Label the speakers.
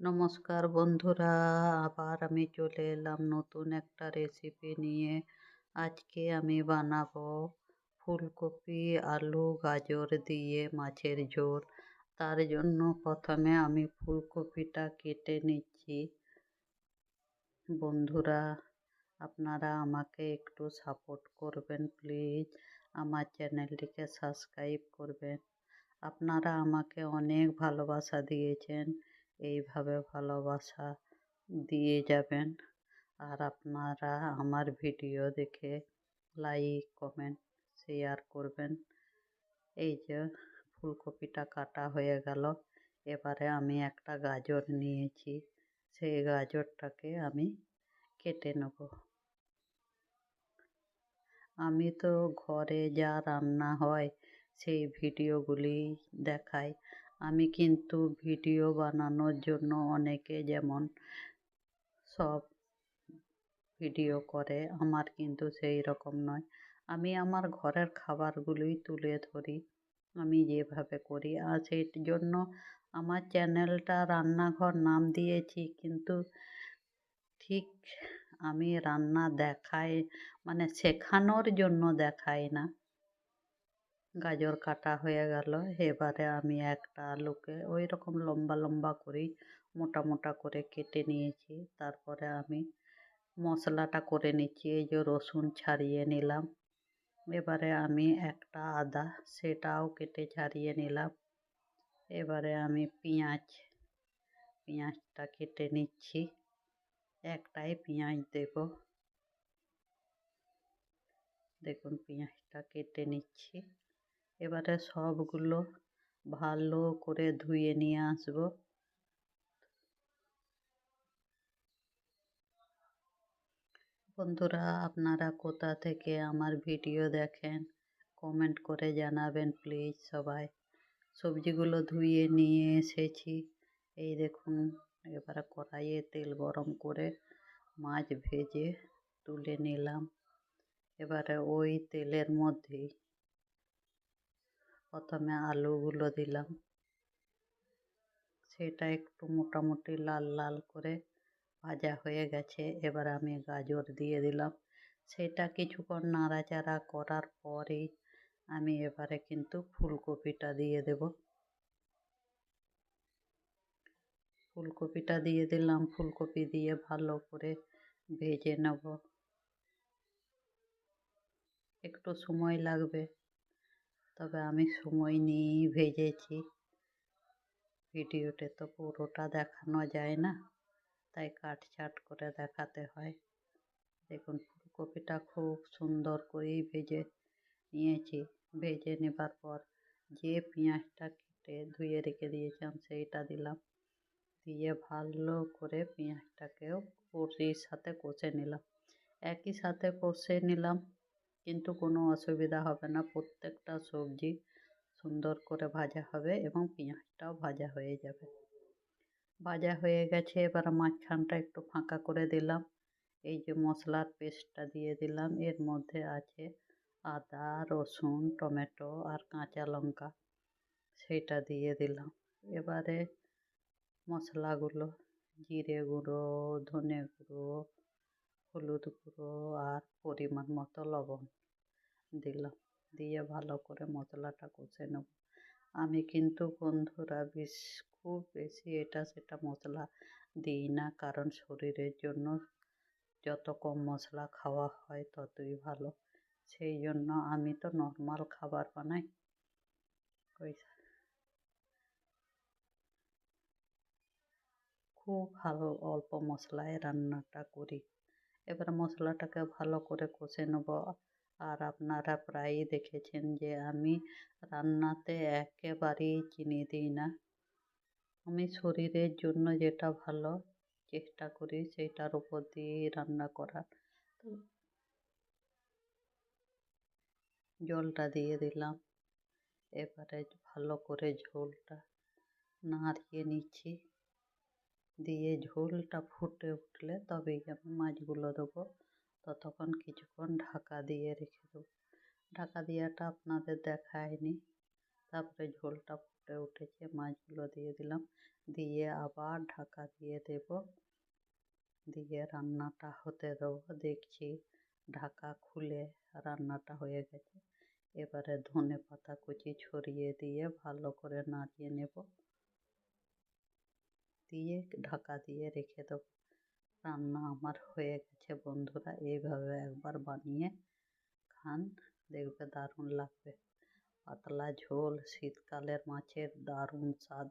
Speaker 1: নমস্কার বন্ধুরা, আবার আমি চলে এলাম নতুন একটা রেসিপি নিয়ে। আজকে আমি বানাবো ফুলকপি, আলু, গাজর দিয়ে মাছের ঝোল। তার জন্য প্রথমে আমি ফুলকপিটা কেটে নিচ্ছি। বন্ধুরা, আপনারা আমাকে একটু সাপোর্ট করবেন প্লিজ, আমার চ্যানেলটিকে সাবস্ক্রাইব করবেন। আপনারা আমাকে অনেক ভালোবাসা দিয়েছেন, এইভাবে ভালোবাসা দিয়ে যাবেন। আর আপনারা আমার ভিডিও দেখে লাইক, কমেন্ট, শেয়ার করবেন। এই যে ফুলকপিটা কাটা হয়ে গেল, এবারে আমি একটা গাজর নিয়েছি, সেই গাজরটাকে আমি কেটে নেব। আমি তো ঘরে যা রান্না হয় সেই ভিডিওগুলি দেখাই। আমি কিন্তু ভিডিও বানানোর জন্য অনেকে যেমন সব ভিডিও করে, আমার কিন্তু সেই রকম নয়। আমি আমার ঘরের খাবারগুলোই তুলে ধরি, আমি যেভাবে করি। আর সেই জন্য আমার চ্যানেলটা রান্নাঘর নাম দিয়েছি, কিন্তু ঠিক আমি রান্না দেখাই, মানে শেখানোর জন্য দেখাই না। গাজর কাটা হয়ে গেল, এবারে আমি একটা আলুকে ওই রকম লম্বা লম্বা করেই মোটা মোটা করে কেটে নিয়েছি। তারপরে আমি মশলাটা করে নিচ্ছি। এই যে রসুন ছাড়িয়ে নিলাম, এবারে আমি একটা আদা সেটাও কেটে ছাড়িয়ে নিলাম। এবারে আমি পেঁয়াজটা কেটে নিচ্ছি, একটাই পেঁয়াজ দেব। দেখুন পেঁয়াজটা কেটে নিচ্ছি। এবারে সবগুলো ভালো করে ধুয়ে নিয়ে আসবো। বন্ধুরা, আপনারা কোথা থেকে আমার ভিডিও দেখেন কমেন্ট করে জানাবেন প্লিজ সবাই। সবজিগুলো ধুয়ে নিয়ে এসেছি। এই দেখুন, এবারে কড়াইয়ে তেল গরম করে মাছ ভেজে তুলে নিলাম। এবারে ওই তেলের মধ্যেই প্রথমে আলুগুলো দিলাম, সেটা একটু মোটামুটি লাল লাল করে ভাজা হয়ে গেছে। এবার আমি গাজর দিয়ে দিলাম, সেটা কিছুক্ষণ নাড়াচাড়া করার পরেই আমি এবারে কিন্তু ফুলকপিটা দিয়ে দেব। ফুলকপিটা দিয়ে দিলাম, ফুলকপি দিয়ে ভালো করে ভেজে নেব। একটু সময় লাগবে, তবে আমি সময় নিয়েই ভেজেছি। ভিডিওতে তো পুরোটা দেখানো যায় না, তাই কাটছাট করে দেখাতে হয়। দেখুন ফুলকপিটা খুব সুন্দর করেই ভেজে নিয়েছি। ভেজে নেবার পর যে পেঁয়াজটা কেটে ধুয়ে রেখে দিয়েছিলাম সেইটা দিলাম, দিয়ে ভালো করে পেঁয়াজটাকেও কড়ির সাথে কষে নিলাম। একই সাথে কষে নিলাম, কিন্তু কোনো অসুবিধা হবে না। প্রত্যেকটা সবজি সুন্দর করে ভাজা হবে এবং পেঁয়াজটাও ভাজা হয়ে যাবে। ভাজা হয়ে গেছে, এবার মাঝখানটা একটু ফাঁকা করে দিলাম। এই যে মশলার পেস্টটা দিয়ে দিলাম, এর মধ্যে আছে আদা, রসুন, টমেটো আর কাঁচা লঙ্কা, সেটা দিয়ে দিলাম। এবারে মশলাগুলো জিরে গুঁড়ো, ধনে গুঁড়ো, হলুদ গুঁড়ো আর পরিমাণ মতো লবণ দিলাম, দিয়ে ভালো করে মশলাটা কষে নেব। আমি কিন্তু বন্ধুরা খুব বেশি এটা সেটা মশলা দিই না, কারণ শরীরের জন্য যত কম মশলা খাওয়া হয় ততই ভালো। সেই জন্য আমি তো নর্মাল খাবার বানাই, ওই খুব ভালো অল্প মশলায় রান্নাটা করি। এবার মশলাটাকে ভালো করে কষে নেব। আর আপনারা প্রায়ই দেখেছেন যে আমি রান্নাতে একেবারেই চিনি দিই না। আমি শরীরের জন্য যেটা ভালো চেষ্টা করি সেইটার উপর দিয়েই রান্না করার। তো জলটা দিয়ে দিলাম, এবারে ভালো করে ঝোলটা নাড়িয়ে নিচ্ছি। দিয়ে ঝোলটা ফুটে উঠলে তবেই আমি মাছগুলো দেবো। ততক্ষণ কিছুক্ষণ ঢাকা দিয়ে রেখে দেবো। ঢাকা দেওয়াটা আপনাদের দেখায়নি। তারপরে ঝোলটা ফুটে উঠেছে, মাছগুলো দিয়ে দিলাম, দিয়ে আবার ঢাকা দিয়ে দেব, দিয়ে রান্নাটা হতে দেবো। দেখছি ঢাকা খুলে রান্নাটা হয়ে গেছে। এবারে ধনে পাতা কুচি ছড়িয়ে দিয়ে ভালো করে নাড়িয়ে নেব, দিয়ে ঢাকা দিয়ে রেখে দেবো। রান্না আমার হয়ে গেছে বন্ধুরা, এইভাবে একবার বানিয়ে খান, দেখবে দারুণ লাগবে। পাতলা ঝোল, শীতকালের মাছের দারুণ স্বাদ।